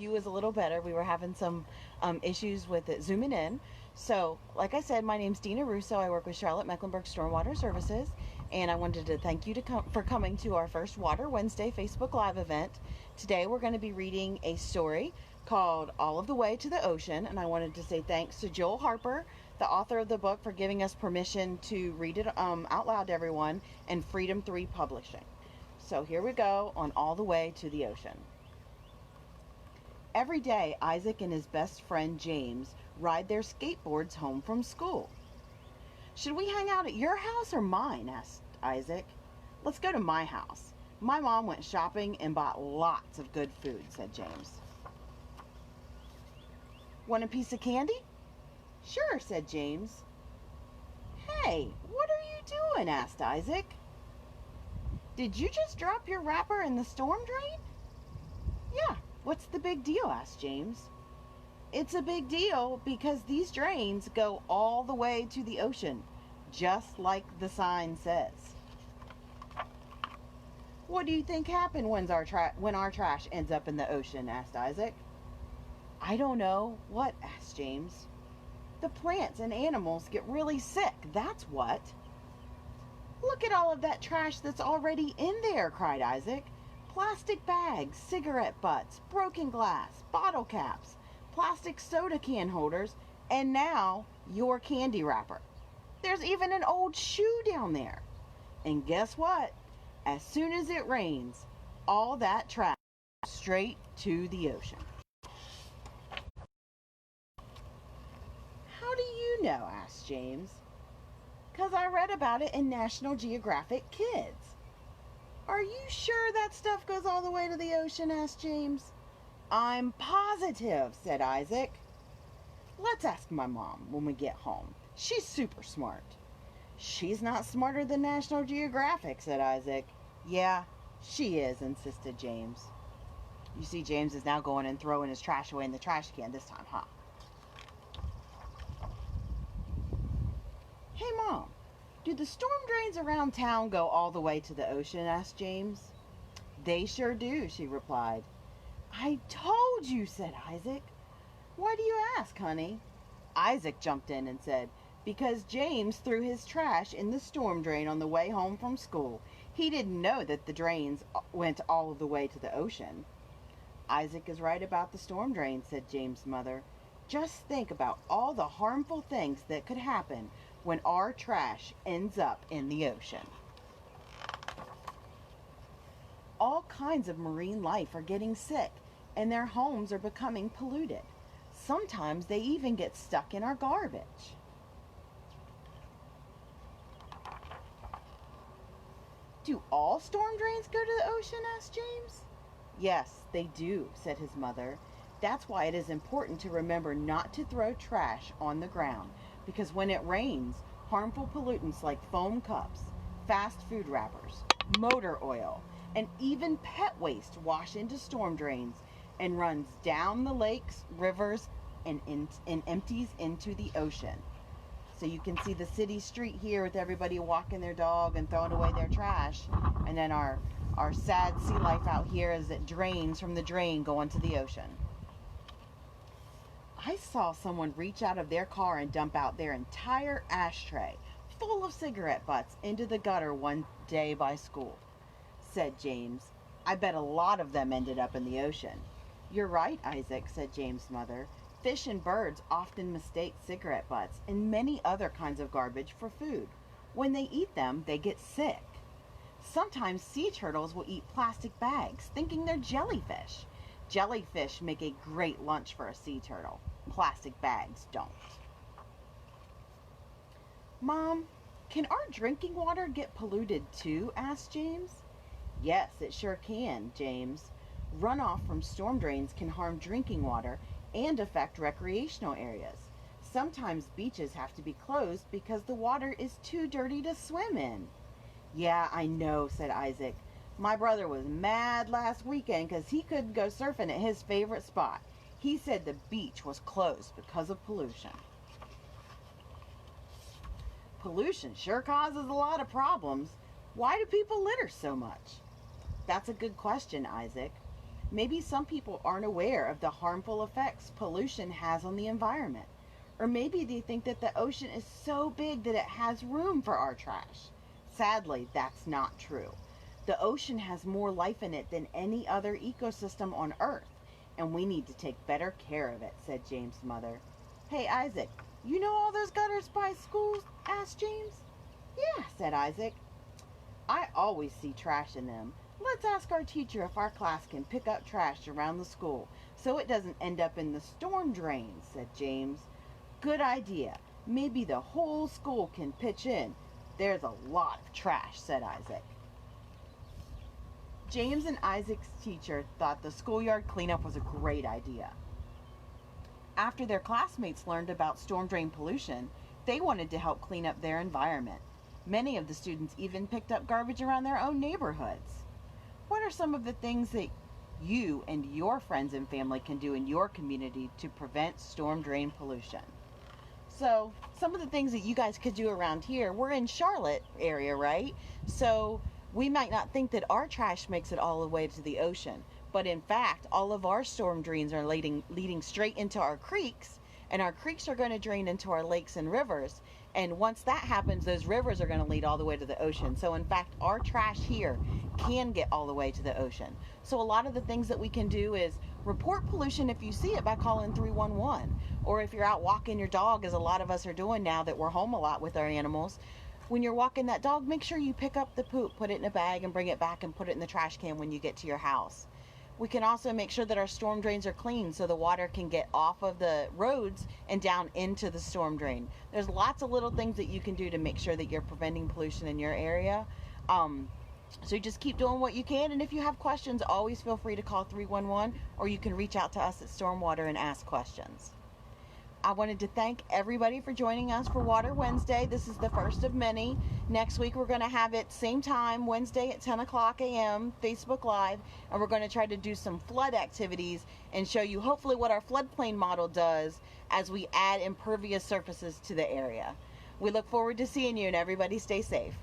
view is a little better. We were having some issues with it zooming in. So, like I said, my name's Dina Russo. I work with Charlotte-Mecklenburg Stormwater Services, and I wanted to thank you for coming to our first Water Wednesday Facebook Live event. Today we're going to be reading a story called All of the Way to the Ocean, and I wanted to say thanks to Joel Harper, the author of the book, for giving us permission to read it out loud to everyone, and Freedom 3 Publishing. So here we go on All the Way to the Ocean. Every day, Isaac and his best friend James ride their skateboards home from school. "Should we hang out at your house or mine?" asked Isaac. "Let's go to my house. My mom went shopping and bought lots of good food," said James. "Want a piece of candy?" "Sure," said James. "Hey, what are you doing?" asked Isaac. "Did you just drop your wrapper in the storm drain?" "Yeah, what's the big deal?" asked James. "It's a big deal because these drains go all the way to the ocean, just like the sign says." "What do you think happened when our trash ends up in the ocean?" asked Isaac. "I don't know." "What?" asked James. "The plants and animals get really sick, that's what." "Look at all of that trash that's already in there," cried Isaac. "Plastic bags, cigarette butts, broken glass, bottle caps, plastic soda can holders, and now your candy wrapper. There's even an old shoe down there. And guess what? As soon as it rains, all that trash goes straight to the ocean." "How do you know?" asked James. "'Cause I read about it in National Geographic Kids." "Are you sure that stuff goes all the way to the ocean?" asked James. "I'm positive," said Isaac. "Let's ask my mom when we get home. She's super smart." "She's not smarter than National Geographic," said Isaac. "Yeah, she is," insisted James. You see, James is now going and throwing his trash away in the trash can this time, huh? "Hey, Mom, do the storm drains around town go all the way to the ocean?" asked James. "They sure do," she replied. "I told you," said Isaac. "Why do you ask, honey?" Isaac jumped in and said, "Because James threw his trash in the storm drain on the way home from school. He didn't know that the drains went all of the way to the ocean." "Isaac is right about the storm drain," said James' mother. "Just think about all the harmful things that could happen when our trash ends up in the ocean." "All kinds of marine life are getting sick, and their homes are becoming polluted. Sometimes they even get stuck in our garbage." "Do all storm drains go to the ocean?" asked James. "Yes, they do," said his mother. "That's why it is important to remember not to throw trash on the ground, because when it rains, harmful pollutants like foam cups, fast food wrappers, motor oil, and even pet waste wash into storm drains and runs down the lakes, rivers, and empties into the ocean." So you can see the city street here with everybody walking their dog and throwing away their trash, and then our sad sea life out here as it drains from the drain going to the ocean. "I saw someone reach out of their car and dump out their entire ashtray full of cigarette butts into the gutter one day by school," said James. "I bet a lot of them ended up in the ocean." "You're right, Isaac," said James' mother. "Fish and birds often mistake cigarette butts and many other kinds of garbage for food. When they eat them, they get sick. Sometimes sea turtles will eat plastic bags, thinking they're jellyfish. Jellyfish make a great lunch for a sea turtle. Plastic bags don't." "Mom, can our drinking water get polluted too?" asked James. "Yes, it sure can, James. Runoff from storm drains can harm drinking water and affect recreational areas. Sometimes beaches have to be closed because the water is too dirty to swim in." "Yeah, I know," said Isaac. "My brother was mad last weekend because he couldn't go surfing at his favorite spot. He said the beach was closed because of pollution." "Pollution sure causes a lot of problems. Why do people litter so much?" "That's a good question, Isaac. Maybe some people aren't aware of the harmful effects pollution has on the environment. Or maybe they think that the ocean is so big that it has room for our trash. Sadly, that's not true. The ocean has more life in it than any other ecosystem on Earth, and we need to take better care of it, said James' mother. Hey, Isaac, you know all those gutters by schools? Asked James. Yeah, said Isaac. I always see trash in them. Let's ask our teacher if our class can pick up trash around the school so it doesn't end up in the storm drains, said James. Good idea. Maybe the whole school can pitch in. There's a lot of trash, said Isaac. James and Isaac's teacher thought the schoolyard cleanup was a great idea. After their classmates learned about storm drain pollution, they wanted to help clean up their environment. Many of the students even picked up garbage around their own neighborhoods. What are some of the things that you and your friends and family can do in your community to prevent storm drain pollution? So, some of the things that you guys could do around here, we're in Charlotte area, right? So, we might not think that our trash makes it all the way to the ocean, but in fact, all of our storm drains are leading straight into our creeks, and our creeks are going to drain into our lakes and rivers. And once that happens, those rivers are going to lead all the way to the ocean. So in fact, our trash here can get all the way to the ocean. So a lot of the things that we can do is report pollution if you see it by calling 311. Or if you're out walking your dog, as a lot of us are doing now that we're home a lot with our animals, when you're walking that dog, make sure you pick up the poop, put it in a bag, and bring it back and put it in the trash can when you get to your house. We can also make sure that our storm drains are clean so the water can get off of the roads and down into the storm drain. There's lots of little things that you can do to make sure that you're preventing pollution in your area. So just keep doing what you can, and if you have questions, always feel free to call 311, or you can reach out to us at Stormwater and ask questions. I wanted to thank everybody for joining us for Water Wednesday. This is the first of many. Next week we're going to have it same time, Wednesday at 10 o'clock a.m., Facebook Live, and we're going to try to do some flood activities and show you hopefully what our floodplain model does as we add impervious surfaces to the area. We look forward to seeing you, and everybody stay safe.